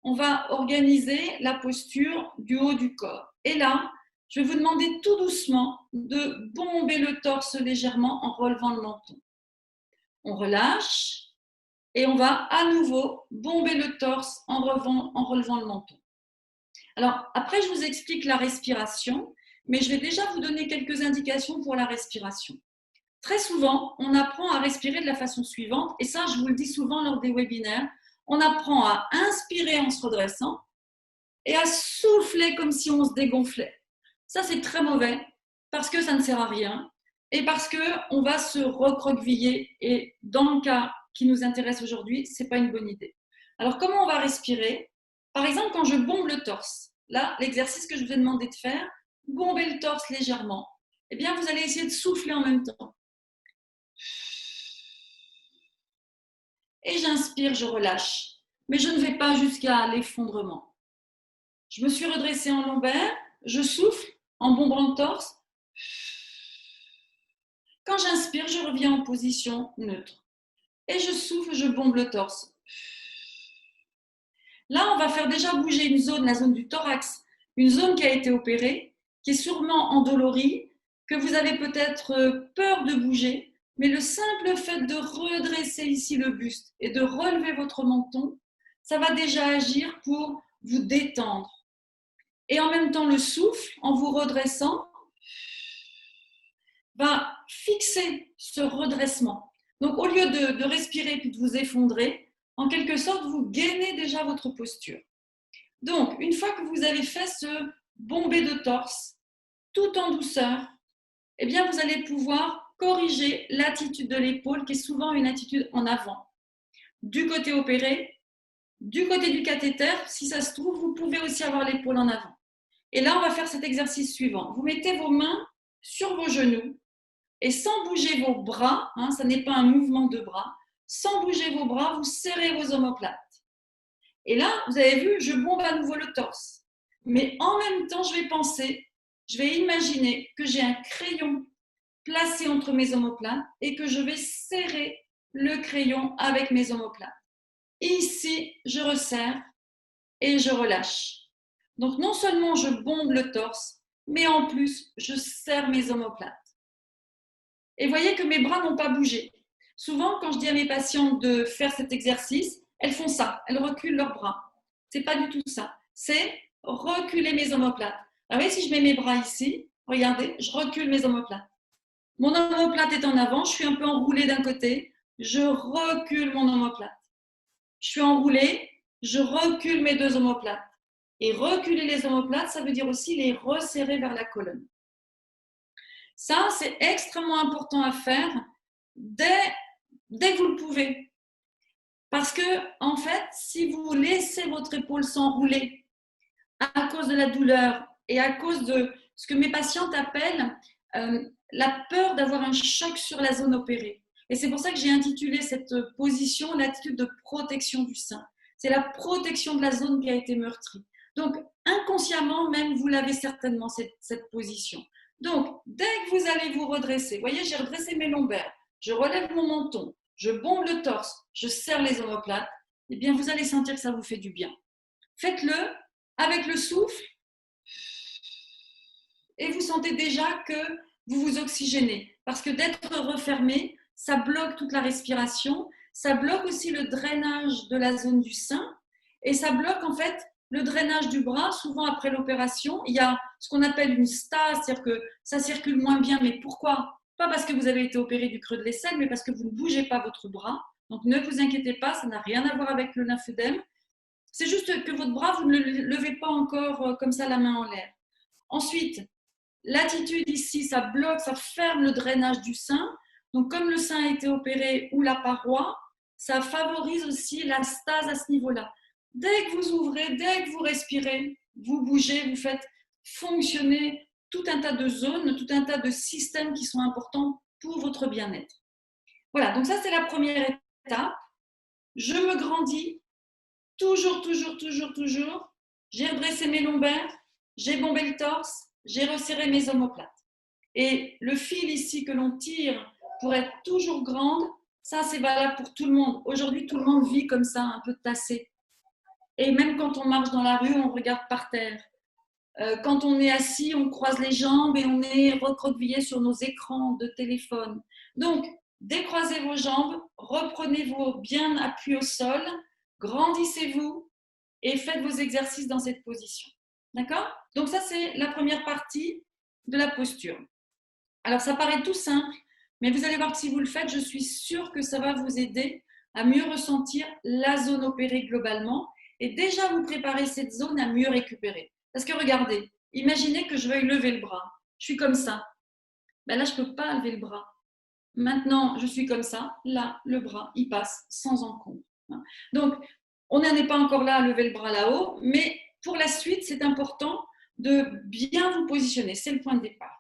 on va organiser la posture du haut du corps. Et là, je vais vous demander tout doucement de bomber le torse légèrement en relevant le menton. On relâche et on va à nouveau bomber le torse en relevant le menton. Alors, après, je vous explique la respiration, mais je vais déjà vous donner quelques indications pour la respiration. Très souvent, on apprend à respirer de la façon suivante, et ça, je vous le dis souvent lors des webinaires, on apprend à inspirer en se redressant et à souffler comme si on se dégonflait. Ça, c'est très mauvais parce que ça ne sert à rien et parce qu'on va se recroqueviller, et dans le cas qui nous intéresse aujourd'hui, ce n'est pas une bonne idée. Alors, comment on va respirer? Par exemple, quand je bombe le torse, là, l'exercice que je vous ai demandé de faire, bomber le torse légèrement, eh bien, vous allez essayer de souffler en même temps. Et j'inspire, je relâche. Mais je ne vais pas jusqu'à l'effondrement. Je me suis redressée en lombaire, je souffle en bombant le torse. Quand j'inspire, je reviens en position neutre. Et je souffle, je bombe le torse. Là, on va faire déjà bouger une zone, la zone du thorax, une zone qui a été opérée, qui est sûrement endolorie, que vous avez peut-être peur de bouger, mais le simple fait de redresser ici le buste et de relever votre menton, ça va déjà agir pour vous détendre. Et en même temps, le souffle, en vous redressant, va fixer ce redressement. Donc, au lieu de respirer puis de vous effondrer, en quelque sorte, vous gainez déjà votre posture. Donc, une fois que vous avez fait ce bombé de torse, tout en douceur, eh bien, vous allez pouvoir corriger l'attitude de l'épaule, qui est souvent une attitude en avant. Du côté opéré, du côté du cathéter, si ça se trouve, vous pouvez aussi avoir l'épaule en avant. Et là, on va faire cet exercice suivant. Vous mettez vos mains sur vos genoux et sans bouger vos bras, ça n'est pas un mouvement de bras, sans bouger vos bras, vous serrez vos omoplates. Et là, vous avez vu, je bombe à nouveau le torse. Mais en même temps, je vais imaginer que j'ai un crayon placé entre mes omoplates et que je vais serrer le crayon avec mes omoplates. Ici, je resserre et je relâche. Donc, non seulement je bombe le torse, mais en plus, je serre mes omoplates. Et voyez que mes bras n'ont pas bougé. Souvent, quand je dis à mes patientes de faire cet exercice, elles font ça, elles reculent leurs bras. C'est pas du tout ça. C'est reculer mes omoplates. Alors, voyez, si je mets mes bras ici, regardez, je recule mes omoplates. Mon omoplate est en avant, je suis un peu enroulée d'un côté, je recule mon omoplate. Je suis enroulée, je recule mes deux omoplates. Et reculer les omoplates, ça veut dire aussi les resserrer vers la colonne. Ça, c'est extrêmement important à faire dès que vous le pouvez. Parce que, en fait, si vous laissez votre épaule s'enrouler à cause de la douleur et à cause de ce que mes patientes appellent la peur d'avoir un choc sur la zone opérée. Et c'est pour ça que j'ai intitulé cette position l'attitude de protection du sein. C'est la protection de la zone qui a été meurtrie. Donc, inconsciemment, même, vous l'avez certainement, cette position. Donc, dès que vous allez vous redresser, vous voyez, j'ai redressé mes lombaires, je relève mon menton, je bombe le torse, je serre les omoplates, eh bien, vous allez sentir que ça vous fait du bien. Faites-le avec le souffle et vous sentez déjà que vous vous oxygénez. Parce que d'être refermé, ça bloque toute la respiration, ça bloque aussi le drainage de la zone du sein et ça bloque en fait le drainage du bras. Souvent après l'opération, il y a ce qu'on appelle une stase, c'est-à-dire que ça circule moins bien. Mais pourquoi? Pas parce que vous avez été opéré du creux de l'aisselle, mais parce que vous ne bougez pas votre bras. Donc ne vous inquiétez pas, ça n'a rien à voir avec le lymphœdème. C'est juste que votre bras, vous ne le levez pas encore comme ça la main en l'air. Ensuite, l'attitude ici, ça bloque, ça ferme le drainage du sein. Donc, comme le sein a été opéré ou la paroi, ça favorise aussi la stase à ce niveau-là. Dès que vous ouvrez, dès que vous respirez, vous bougez, vous faites fonctionner tout un tas de zones, tout un tas de systèmes qui sont importants pour votre bien-être. Voilà, donc ça, c'est la première étape. Je me grandis, toujours. J'ai redressé mes lombaires, j'ai bombé le torse, j'ai resserré mes omoplates. Et le fil ici que l'on tire pour être toujours grande, ça c'est valable pour tout le monde. Aujourd'hui, tout le monde vit comme ça, un peu tassé. Et même quand on marche dans la rue, on regarde par terre. Quand on est assis, on croise les jambes et on est recroquevillé sur nos écrans de téléphone. Donc, décroisez vos jambes, reprenez-vous bien appui au sol, grandissez-vous et faites vos exercices dans cette position. D'accord? Donc ça, c'est la première partie de la posture. Alors, ça paraît tout simple, mais vous allez voir que si vous le faites, je suis sûre que ça va vous aider à mieux ressentir la zone opérée globalement et déjà vous préparer cette zone à mieux récupérer. Parce que regardez, imaginez que je veuille lever le bras. Je suis comme ça. Ben là, je ne peux pas lever le bras. Maintenant, je suis comme ça. Là, le bras, il passe sans encombre. Donc, on n'en est pas encore là à lever le bras là-haut, mais pour la suite, c'est important de bien vous positionner. C'est le point de départ.